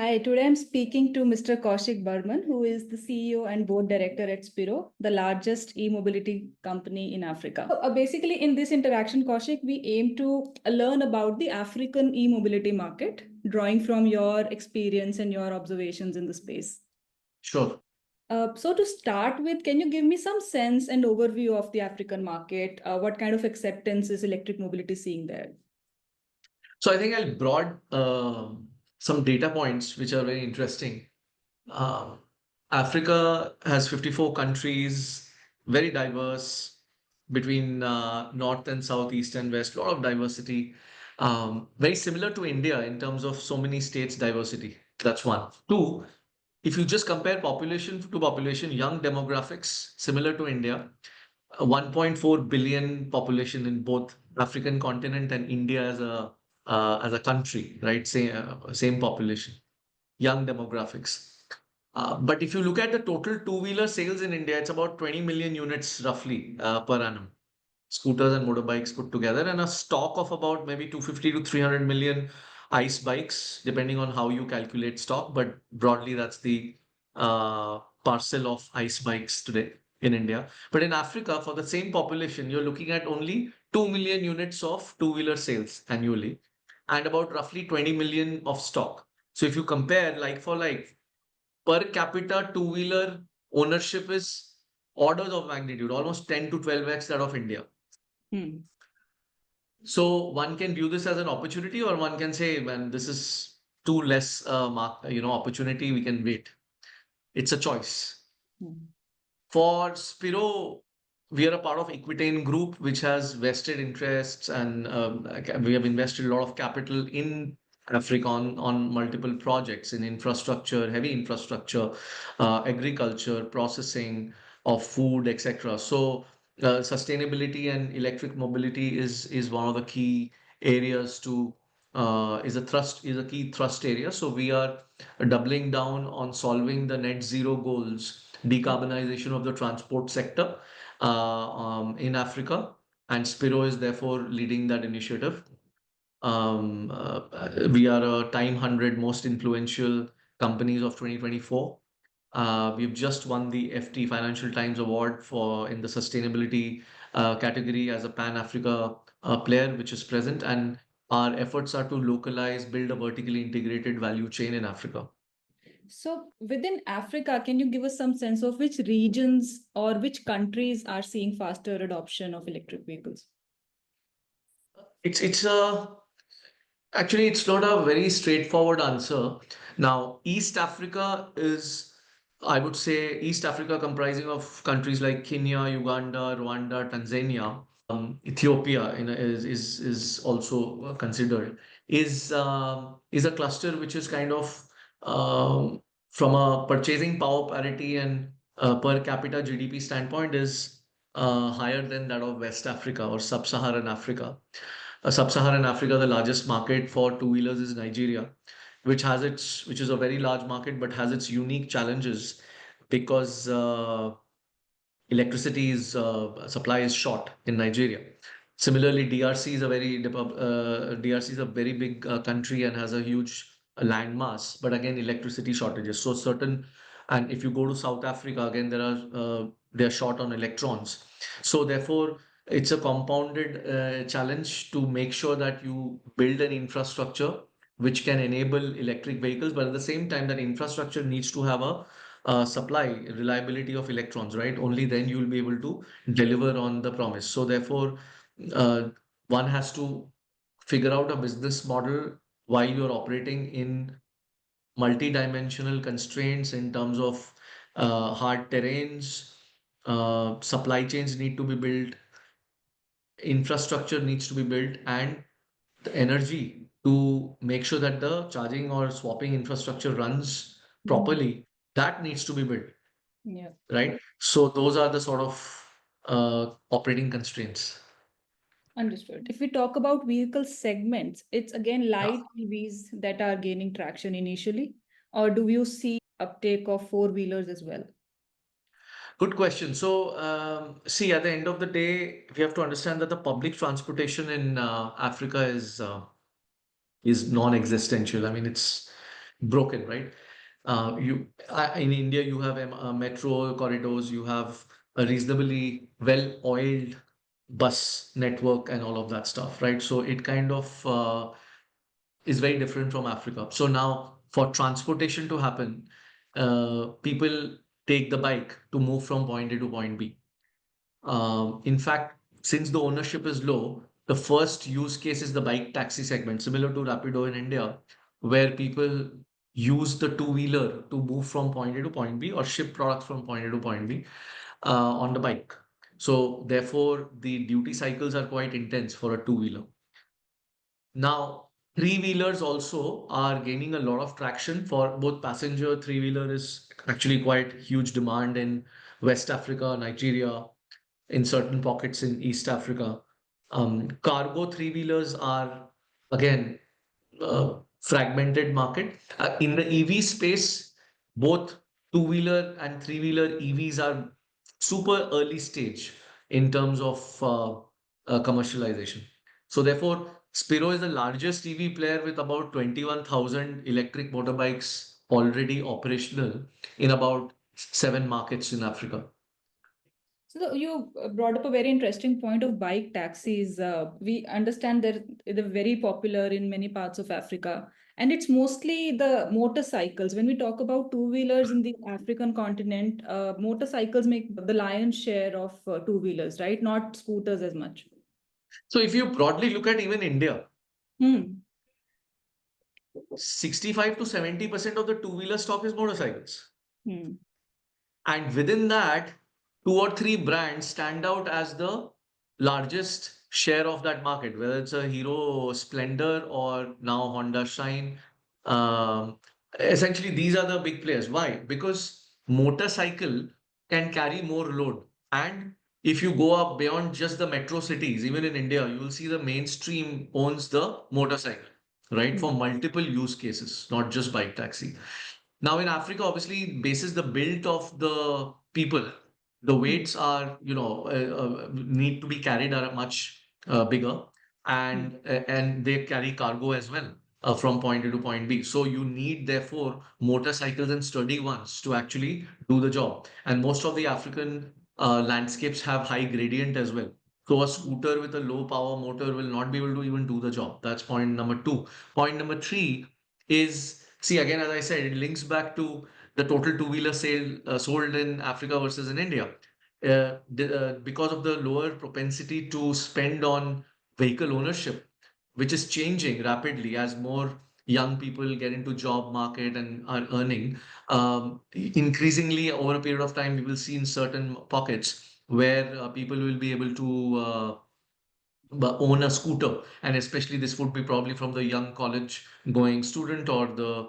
Hi, today I'm speaking to Mr. Kaushik Burman, who is the CEO and board director at SPIRO, the largest e-mobility company in Africa. Basically, in this interaction, Kaushik, we aim to learn about the African e-mobility market, drawing from your experience and your observations in the space. Sure. So to start with, can you give me some sense and overview of the African market? What kind of acceptance is electric mobility seeing there? So I think I'll broad some data points which are very interesting. Um, Africa has 54 countries, very diverse between north and south, east and west, a lot of diversity. Very similar to India in terms of so many states diversity. That's one. Two, if you just compare population to population, young demographics, similar to India, 1.4 billion population in both African continent and India as a country, right? Same population, young demographics. But if you look at the total two-wheeler sales in India, it's about 20 million units roughly per annum, scooters and motorbikes put together, and a stock of about maybe 250 to 300 million ICE bikes, depending on how you calculate stock. But broadly, that's the parcel of ICE bikes today in India. But in Africa, for the same population, you're looking at only 2 million units of two-wheeler sales annually and about roughly 20 million of stock. So if you compare like for like, per capita two-wheeler ownership is orders of magnitude, almost 10 to 12x that of India. So one can view this as an opportunity, or one can say, man, this is too less opportunity. We can wait. It's a choice. For Spiro, we are a part of Equitain Group, which has vested interests, and we have invested a lot of capital in Africa on multiple projects in infrastructure, heavy infrastructure, agriculture, processing of food, etc. So sustainability and electric mobility is one of the key areas to is a key thrust area. So we are doubling down on solving the net zero goals, decarbonization of the transport sector in Africa, and Spiro is therefore leading that initiative. We are a Time 100 most influential companies of 2024. We've just won the FT Financial Times Award for in the sustainability category as a Pan Africa player, which is present, and our efforts are to localize, build a vertically integrated value chain in Africa. So within Africa, can you give us some sense of which regions or which countries are seeing faster adoption of electric vehicles? It's actually it's not a very straightforward answer. Now, East Africa is, I would say, East Africa comprising of countries like Kenya, Uganda, Rwanda, Tanzania, Ethiopia is also considered is a cluster which is kind of from a purchasing power parity and per capita GDP standpoint is higher than that of West Africa or Sub-Saharan Africa. Sub-Saharan Africa, the largest market for two-wheelers is Nigeria, which is a very large market but has its unique challenges because electricity supply is short in Nigeria. Similarly, DRC is a very big country and has a huge land mass, but again electricity shortages. So and if you go to South Africa again, they're short on electrons. So therefore, it's a compounded challenge to make sure that you build an infrastructure which can enable electric vehicles, but at the same time, that infrastructure needs to have a supply reliability of electrons, right? Only then you will be able to deliver on the promise. So therefore, one has to figure out a business model while you're operating in multi-dimensional constraints in terms of hard terrains, supply chains need to be built, infrastructure needs to be built, and the energy to make sure that the charging or swapping infrastructure runs properly, that needs to be built. Yeah. Right? So those are the sort of operating constraints. Understood. If we talk about vehicle segments, it's again light EVs that are gaining traction initially, or do you see uptake of four-wheelers as well? Good question. So, see, at the end of the day, we have to understand that the public transportation in Africa is non-existential. I mean, broken, right? In India, you have metro corridors, you have a reasonably well-oiled bus network and all of that stuff, right? So it kind of is very different from Africa. So now, for transportation to happen, people take the bike to move from point A to point B. In fact, since the ownership is low, the first use case is the bike taxi segment, similar to Rapido in India, where people use the two-wheeler to move from point A to point B or ship products from point A to point B on the bike. So therefore, the duty cycles are quite intense for a two-wheeler. Now, three-wheelers also are gaining a lot of traction for both passenger. Three-wheeler is actually quite huge demand in West Africa, Nigeria, in certain pockets in East Africa. Cargo three-wheelers are again fragmented market. In the EV space, both two-wheeler and three-wheeler EVs are super early stage in terms of commercialization. So therefore, Spiro is the largest EV player with about 21,000 electric motorbikes already operational in about 7 markets in Africa. So you brought up a very interesting point of bike taxis. We understand that they're very popular in many parts of Africa, and it's mostly the motorcycles. When we talk about two-wheelers in the African continent, motorcycles make the lion's share of two-wheelers, right? Not scooters as much. So if you broadly look at even India, Hmm. 65 to 70% of the two-wheeler stock is motorcycles. Hmm. And within that, two or three brands stand out as the largest share of that market, whether it's a Hero Splendor or now Honda Shine. Um, Essentially, these are the big players. Why? Because motorcycle can carry more load. And if you go up beyond just the metro cities, even in India, you will see the mainstream owns the motorcycle, right? For Hmm. multiple use cases, not just bike taxi. Now in Africa, obviously, basis the build of the people, the Hmm. weights are, need to be carried are much bigger, Hmm. and they carry cargo as well from point A to point B. So you need therefore motorcycles and sturdy ones to actually do the job. And most of the African landscapes have high gradient as well. So a scooter with a low power motor will not be able to even do the job. That's point number two. Point number three is, see, again, as I said, it links back to the total two-wheeler sale sold in Africa versus in India. Because of the lower propensity to spend on vehicle ownership, which is changing rapidly as more young people get into job market and are earning. Increasingly, over a period of time, we will see in certain pockets where people will be able to own a scooter, and especially this would be probably from the young college going student, or the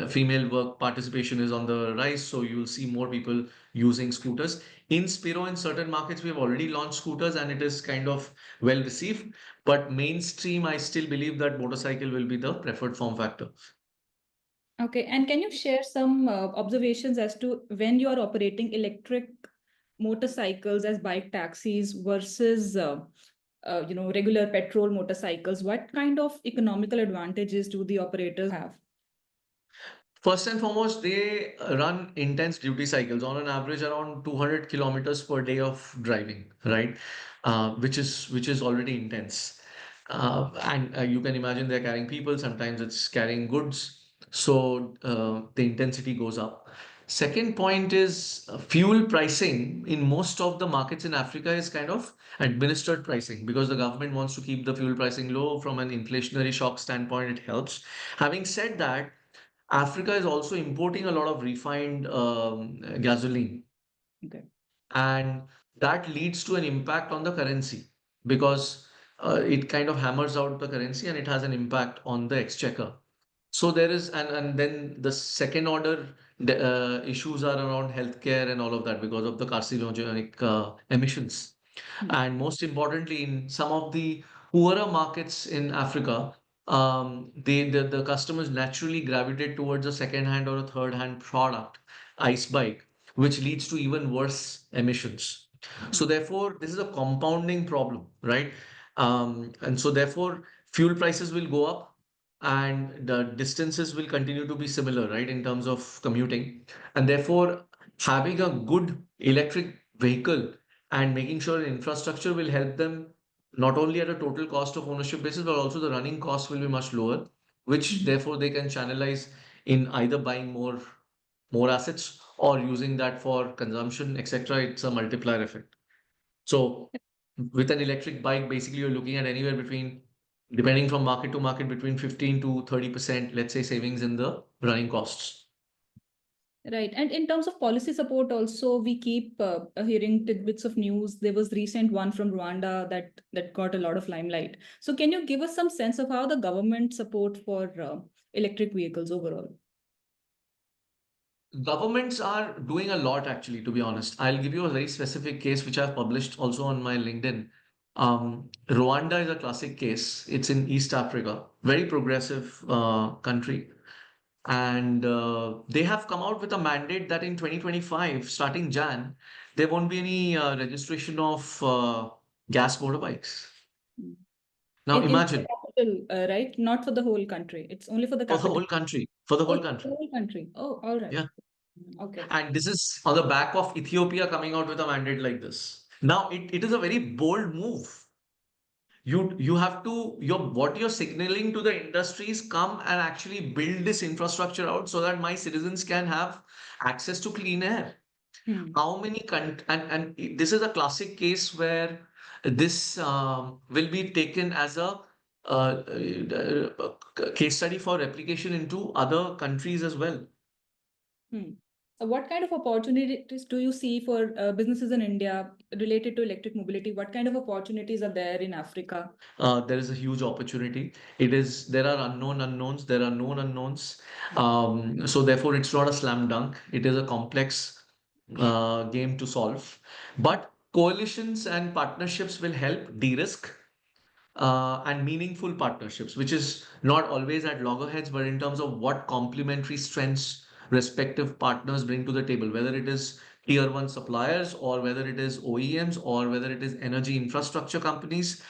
female work participation is on the rise, so you will see more people using scooters. In Spiro, in certain markets, we have already launched scooters and it is kind of well received, but mainstream, I still believe that motorcycle will be the preferred form factor. Okay, and can you share some observations as to when you are operating electric motorcycles as bike taxis versus regular petrol motorcycles? What kind of economical advantages do the operators have? First and foremost, they run intense duty cycles on an average around 200 kilometers per day of driving, right? Which is already intense. And you can imagine they're carrying people, sometimes it's carrying goods. So the intensity goes up. Second point is fuel pricing in most of the markets in Africa is kind of administered pricing because the government wants to keep the fuel pricing low. From an inflationary shock standpoint, it helps. Having said that, Africa is also importing a lot of refined gasoline, Okay. and that leads to an impact on the currency because it kind of hammers out the currency and it has an impact on the exchequer. So there is, and then the second order issues are around healthcare and all of that because of the carcinogenic emissions. Hmm. And most importantly, in some of the poorer markets in Africa, the customers naturally gravitate towards a second hand or a third hand product, ice bike, which leads to even worse emissions. So therefore, this is a compounding problem, right? And so therefore, fuel prices will go up, and the distances will continue to be similar, right, in terms of commuting. And therefore, having a good electric vehicle and making sure infrastructure will help them not only at a total cost of ownership basis, but also the running cost will be much lower, which Mhm. therefore they can channelize in either buying more assets or using that for consumption, etc. It's a multiplier effect. So with an electric bike, basically you're looking at anywhere between, depending from market to market, between 15 to 30%, let's say, savings in the running costs. Right. And in terms of policy support, also, we keep hearing tidbits of news. There was recent one from Rwanda that got a lot of limelight. So can you give us some sense of how the government support for electric vehicles overall? Governments are doing a lot, actually, to be honest. I'll give you a very specific case which I've published also on my LinkedIn. Rwanda is a classic case. It's in East Africa, very progressive country. And they have come out with a mandate that in 2025, starting Jan, there won't be any registration of gas motorbikes. Mm. Now In the imagine, capital, right? Not for the whole country. It's only for the for the capital. whole country, for the Oh, whole the country. whole country. Oh, all right. Yeah. Okay. And this is on the back of Ethiopia coming out with a mandate like this. Now it is a very bold move. You have to, what you're signaling to the industries, come and actually build this infrastructure out so that my citizens can have access to clean air. Hmm. How many and this is a classic case where this will be taken as a case study for replication into other countries as well. Hmm. What kind of opportunities do you see for businesses in India related to electric mobility? What kind of opportunities are there in Africa? There is a huge opportunity. There are unknown unknowns, there are known unknowns. So therefore, it's not a slam dunk. It is a complex game to solve. But coalitions and partnerships will help de-risk and meaningful partnerships, which is not always at loggerheads, but in terms of what complementary strengths respective partners bring to the table, whether it is tier one suppliers or whether it is OEMs or whether it is energy infrastructure companies.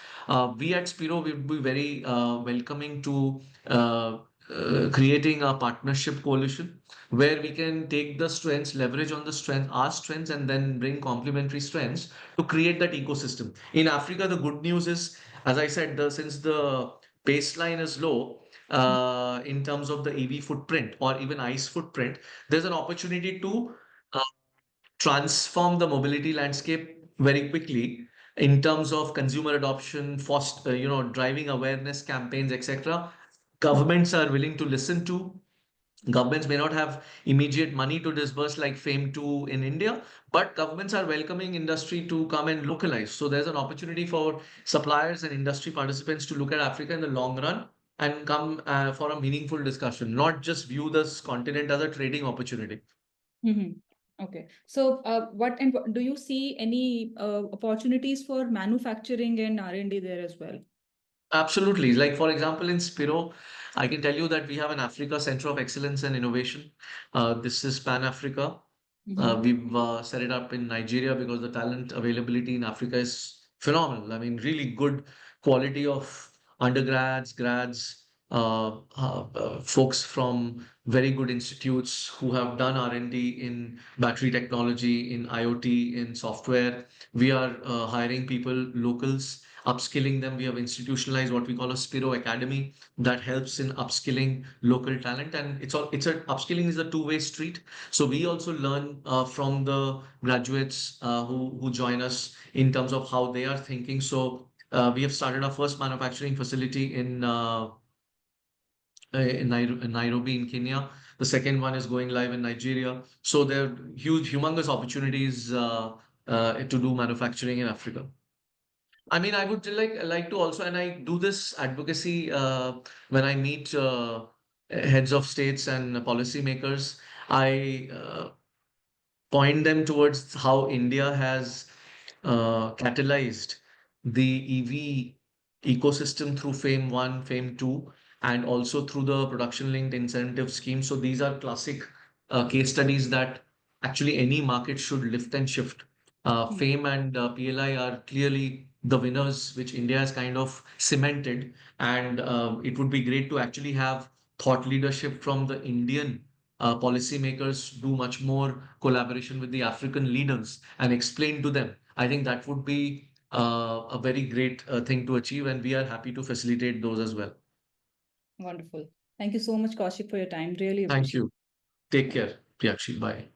We at Spiro will be very welcoming to creating a partnership coalition where we can take the strengths, leverage on the strength, our strengths, and then bring complementary strengths to create that ecosystem. In Africa, the good news is, as I said, since the baseline is low in terms of the EV footprint or even ICE footprint, there's an opportunity to uh, transform the mobility landscape very quickly in terms of consumer adoption, driving awareness campaigns, etc. Governments are willing to listen to. Governments may not have immediate money to disburse like FAME 2 in India, but governments are welcoming industry to come and localize. So there's an opportunity for suppliers and industry participants to look at Africa in the long run and come for a meaningful discussion, not just view this continent as a trading opportunity. Mhm. Okay. So, do you see any opportunities for manufacturing and R&D there as well? Absolutely. Like, for example, in Spiro, I can tell you that we have an Africa Center of Excellence and Innovation. This is Pan Africa. Mhm. We've set it up in Nigeria because the talent availability in Africa is phenomenal. I mean, really good quality of undergrads, grads, folks from very good institutes who have done R&D in battery technology, in IoT, in software. We are hiring people, locals, upskilling them. We have institutionalized what we call a Spiro Academy that helps in upskilling local talent. And upskilling is a two-way street. So we also learn from the graduates who join us in terms of how they are thinking. So we have started our first manufacturing facility in Nairobi in Kenya. The second one is going live in Nigeria. So there are huge, humongous opportunities to do manufacturing in Africa. I mean, I would like to also, and I do this advocacy when I meet heads of states and policymakers. I point them towards how India has catalyzed the EV ecosystem through FAME 1, FAME 2, and also through the production linked incentive scheme. So these are classic case studies that actually any market should lift and shift. Mhm. FAME and PLI are clearly the winners, which India has kind of cemented. And it would be great to actually have thought leadership from the Indian policymakers, do much more collaboration with the African leaders and explain to them. I think that would be a very great thing to achieve, and we are happy to facilitate those as well. Wonderful. Thank you so much, Kaushik, for your time. Really Thank appreciate it. you. Take care, Priyakshi. Bye.